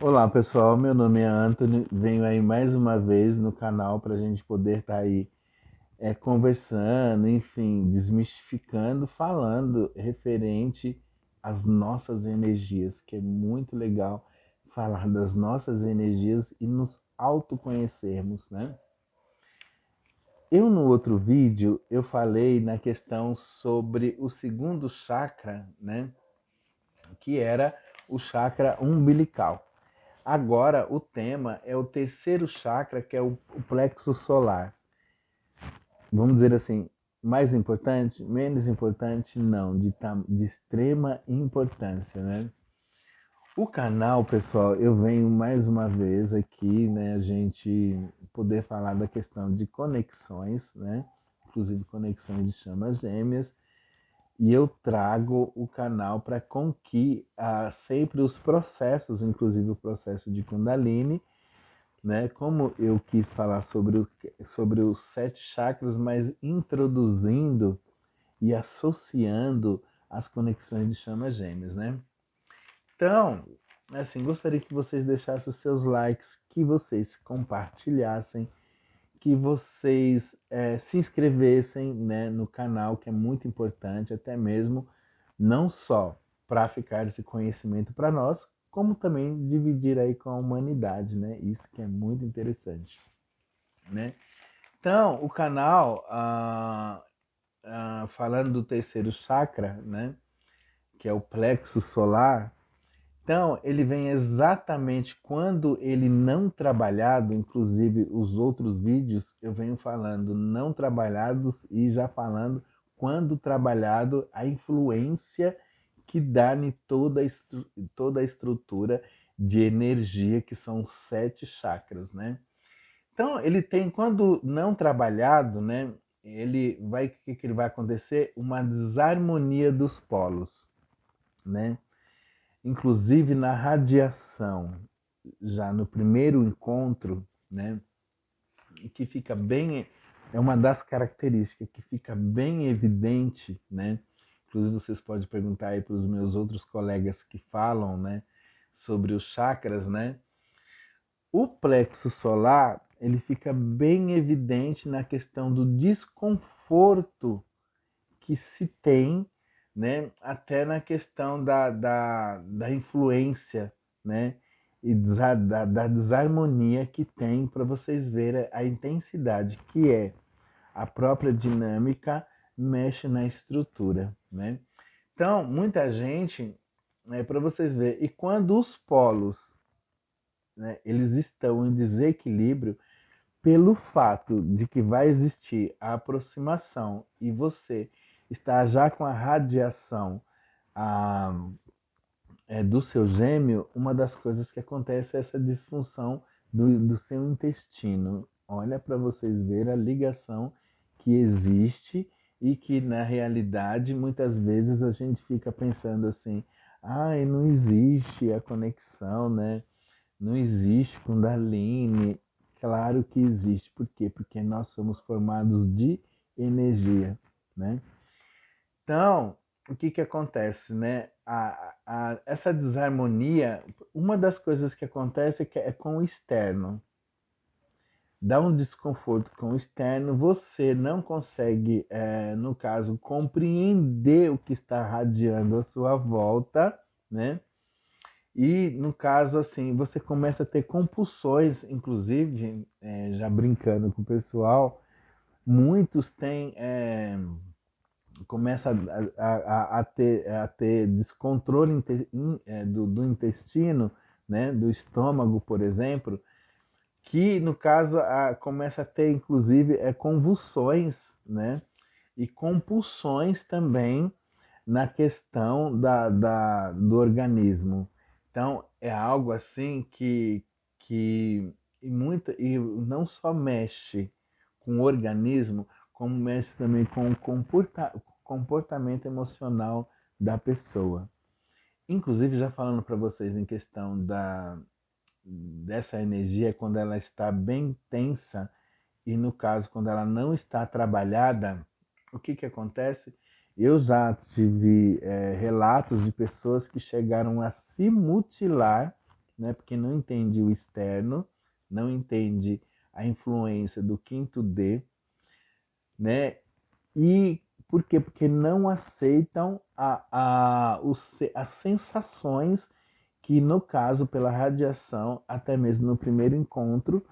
Olá pessoal, meu nome é Anthony, venho aí mais uma vez no canal para a gente poder estar aí conversando, enfim, desmistificando, falando referente às nossas energias, que é muito legal falar das nossas energias e nos autoconhecermos, né? Eu no outro vídeo eu falei na questão sobre o segundo chakra, né? Que era o chakra umbilical. Agora, o tema é o terceiro chakra, que é o plexo solar. Vamos dizer assim, mais importante, menos importante, não, de extrema importância, né? O canal, pessoal, eu venho mais uma vez aqui, né, a gente poder falar da questão de conexões, né? Inclusive conexões de chamas gêmeas, e eu trago o canal para com que sempre os processos, inclusive o processo de Kundalini, né? Como eu quis falar sobre os sete chakras, mas introduzindo e associando as conexões de chamas gêmeas, né? Então, assim, gostaria que vocês deixassem os seus likes, que vocês compartilhassem, que vocês se inscrevessem, né, no canal, que é muito importante, até mesmo não só para ficar esse conhecimento para nós, como também dividir aí com a humanidade, né? Isso que é muito interessante, né? Então, o canal, falando do terceiro chakra, né, que é o plexo solar, então ele vem exatamente quando ele não trabalhado, inclusive os outros vídeos eu venho falando não trabalhados e já falando quando trabalhado a influência que dá em toda a estrutura de energia que são os sete chakras, né? Então, ele tem, quando não trabalhado, né, o que ele vai acontecer? Uma desarmonia dos polos, né? Inclusive na radiação, já no primeiro encontro, né, que fica bem, é uma das características que fica bem evidente, né? Inclusive vocês podem perguntar aí para os meus outros colegas que falam, né, sobre os chakras, né? O plexo solar, ele fica bem evidente na questão do desconforto que se tem, né, até na questão da influência, né, e da desarmonia que tem, para vocês verem a intensidade que é a própria dinâmica mexe na estrutura, né? Então, muita gente, para vocês verem, e quando os polos, né, eles estão em desequilíbrio, pelo fato de que vai existir a aproximação e você está já com a radiação a, do seu gêmeo, uma das coisas que acontece é essa disfunção do seu intestino. Olha para vocês verem a ligação que existe e que na realidade muitas vezes a gente fica pensando assim, não existe a conexão, né? Não existe Kundalini. Claro que existe. Por quê? Porque nós somos formados de energia, né? Então, o que que acontece, né? Essa desarmonia, uma das coisas que acontece é com o externo. Dá um desconforto com o externo, você não consegue, no caso, compreender o que está radiando à sua volta, né? E no caso, assim, você começa a ter compulsões, inclusive, já brincando com o pessoal, muitos têm, começa a ter descontrole do intestino, né, do estômago, por exemplo, que no caso começa a ter, inclusive, convulsões, né, e compulsões também na questão do organismo. Então, é algo assim e não só mexe com o organismo, como mexe também com o comportamento emocional da pessoa. Inclusive, já falando para vocês em questão dessa energia, quando ela está bem tensa, e no caso, quando ela não está trabalhada, o que, que acontece? Eu já tive relatos de pessoas que chegaram a se mutilar, né? Porque não entende o externo, não entende a influência do quinto D, né? E por quê? Porque não aceitam as sensações que, no caso, pela radiação, até mesmo no primeiro encontro,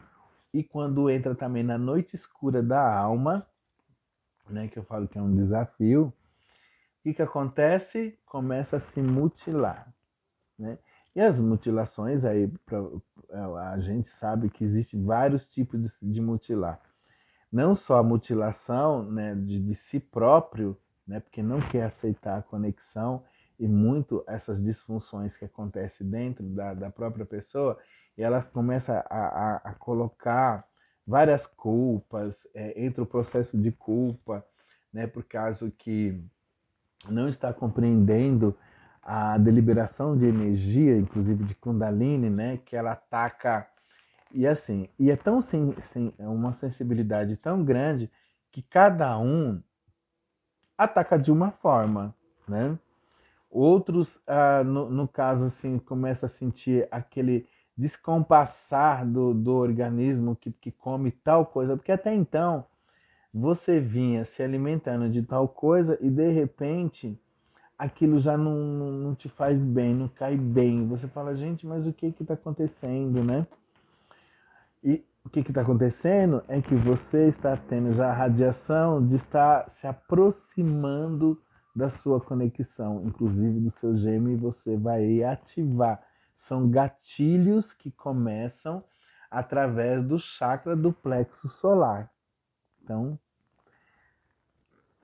e quando entra também na noite escura da alma, né, que eu falo que é um desafio, o que acontece? Começa a se mutilar, né? E as mutilações, aí a gente sabe que existe vários tipos de mutilar. Não só a mutilação, né, de si próprio, né, porque não quer aceitar a conexão, e muito essas disfunções que acontecem dentro da própria pessoa, e ela começa a colocar várias culpas, entra o processo de culpa, né, por causa que não está compreendendo a deliberação de energia, inclusive de Kundalini, né, que ela ataca. E assim, e é tão é uma sensibilidade tão grande que cada um ataca de uma forma, né? Outros, no caso, assim, começa a sentir aquele descompassar do organismo que come tal coisa, porque até então você vinha se alimentando de tal coisa e de repente aquilo já não te faz bem, não cai bem. Você fala, gente, mas o que está acontecendo, né? E o que está acontecendo é que você está tendo já a radiação de estar se aproximando da sua conexão, inclusive do seu gêmeo, e você vai ativar. São gatilhos que começam através do chakra do plexo solar. Então,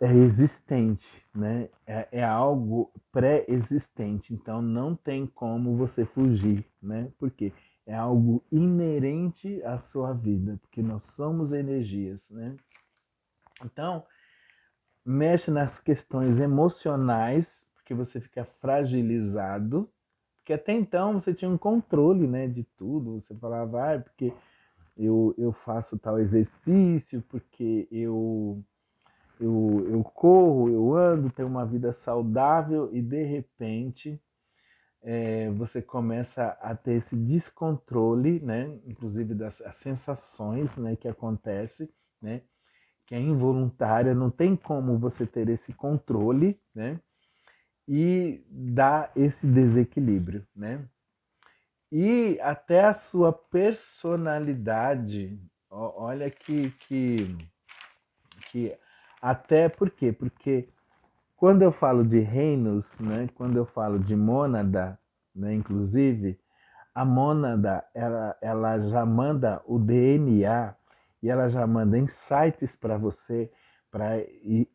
é existente, né? É algo pré-existente, então não tem como você fugir, né? Porque é algo inerente à sua vida, porque nós somos energias, né? Então, mexe nas questões emocionais, porque você fica fragilizado, porque até então você tinha um controle, né, de tudo, você falava, porque eu faço tal exercício, porque eu corro, eu ando, tenho uma vida saudável e de repente você começa a ter esse descontrole, né? Inclusive das as sensações, né, que acontece, né? Que é involuntária, não tem como você ter esse controle, né? E dá esse desequilíbrio, né? E até a sua personalidade, olha que até por quê? Porque quando eu falo de reinos, né, quando eu falo de mônada, né, inclusive, a mônada ela já manda o DNA e ela já manda insights para você para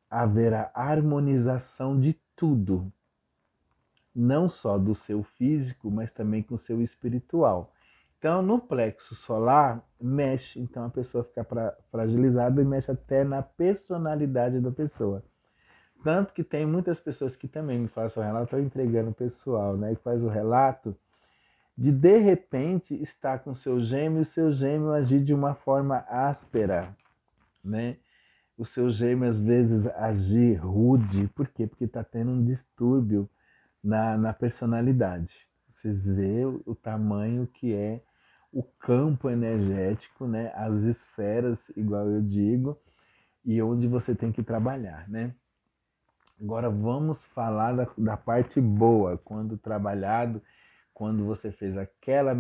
haver a harmonização de tudo, não só do seu físico, mas também com o seu espiritual. Então, no plexo solar, mexe, então a pessoa fica fragilizada e mexe até na personalidade da pessoa. Tanto que tem muitas pessoas que também me fazem o relato, estou entregando o pessoal, né? Que faz o relato de repente estar com seu gêmeo agir de uma forma áspera, né? O seu gêmeo às vezes agir rude, por quê? Porque está tendo um distúrbio na personalidade. Vocês vê o tamanho que é o campo energético, né? As esferas, igual eu digo, e onde você tem que trabalhar, né? Agora vamos falar da parte boa, quando trabalhado, quando você fez aquela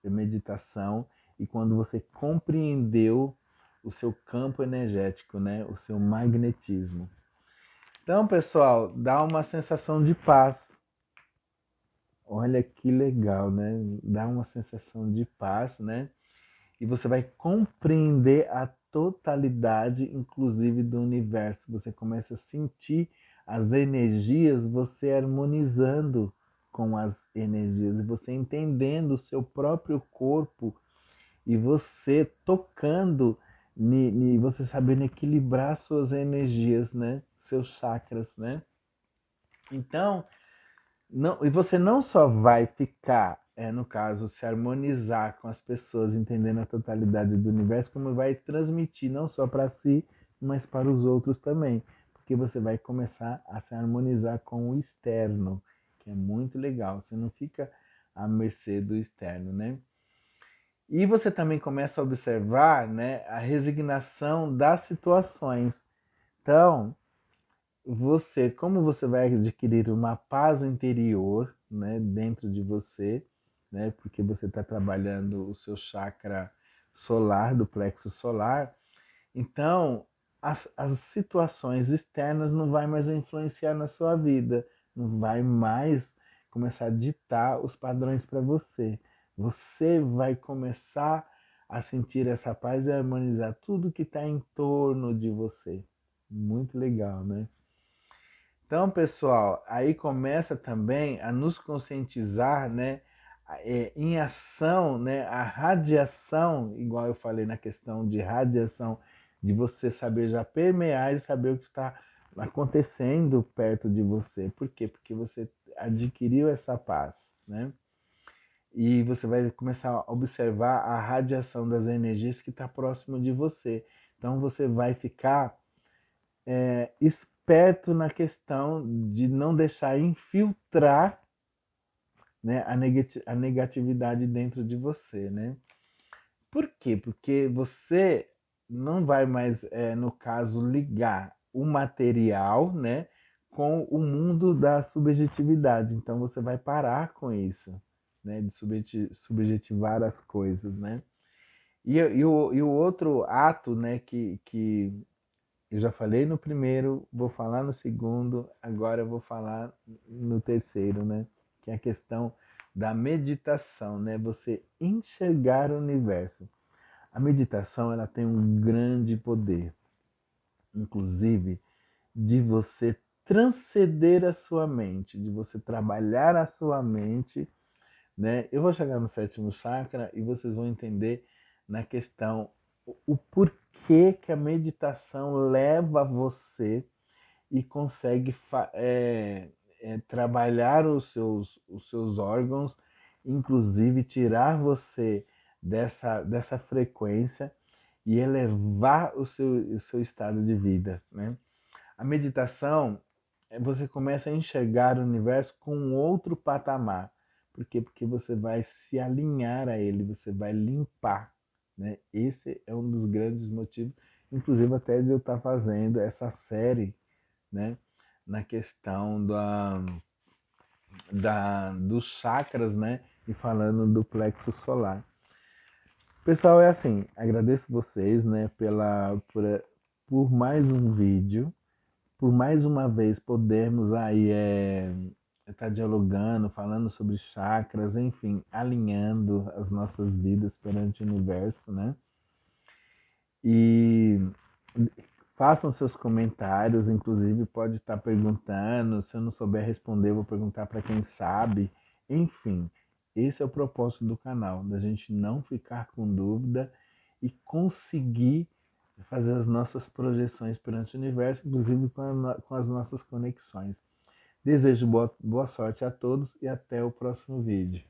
meditação e quando você compreendeu o seu campo energético, né? O seu magnetismo. Então, pessoal, dá uma sensação de paz. Olha que legal, né? Dá uma sensação de paz, né? E você vai compreender a totalidade, inclusive do universo. Você começa a sentir as energias, você harmonizando com as energias, e você entendendo o seu próprio corpo e você tocando, você sabendo equilibrar suas energias, né? Seus chakras, né? Então, não, e você não só vai ficar, no caso, se harmonizar com as pessoas, entendendo a totalidade do universo, como vai transmitir não só para si, mas para os outros também. Porque você vai começar a se harmonizar com o externo, que é muito legal. Você não fica à mercê do externo, né? E você também começa a observar, né, a resignação das situações. Então, como você vai adquirir uma paz interior, né, dentro de você, né, porque você está trabalhando o seu chakra solar, do plexo solar, então as situações externas não vai mais influenciar na sua vida, não vai mais começar a ditar os padrões para você. Você vai começar a sentir essa paz e harmonizar tudo que está em torno de você. Muito legal, né? Então, pessoal, aí começa também a nos conscientizar, né, em ação, né, a radiação, igual eu falei na questão de radiação, de você saber já permear e saber o que está acontecendo perto de você. Por quê? Porque você adquiriu essa paz, né? E você vai começar a observar a radiação das energias que está próximo de você. Então você vai ficar esperto na questão de não deixar infiltrar, né, a negatividade dentro de você, né? Por quê? Porque você não vai mais, no caso, ligar o material, né, com o mundo da subjetividade. Então você vai parar com isso, né, de subjetivar as coisas, né? E o outro ato, né, que eu já falei no primeiro, vou falar no segundo, agora eu vou falar no terceiro, né? Que é a questão da meditação, né? Você enxergar o universo. A meditação, ela tem um grande poder, inclusive, de você transcender a sua mente, de você trabalhar a sua mente, né? Eu vou chegar no sétimo chakra e vocês vão entender na questão o porquê que a meditação leva você e consegue trabalhar os seus órgãos, inclusive tirar você dessa frequência e elevar o seu estado de vida, né? A meditação, você começa a enxergar o universo com um outro patamar. Por quê? Porque você vai se alinhar a ele, você vai limpar, né? Esse é um dos grandes motivos, inclusive até de eu estar fazendo essa série, né? Na questão dos chakras, né? E falando do plexo solar. Pessoal, é assim, agradeço vocês, né? Por mais um vídeo, por mais uma vez podermos aí estar dialogando, falando sobre chakras, enfim, alinhando as nossas vidas perante o universo, né? E façam seus comentários, inclusive pode estar perguntando, se eu não souber responder, eu vou perguntar para quem sabe. Enfim, esse é o propósito do canal, da gente não ficar com dúvida e conseguir fazer as nossas projeções perante o universo, inclusive com as nossas conexões. Desejo boa sorte a todos e até o próximo vídeo.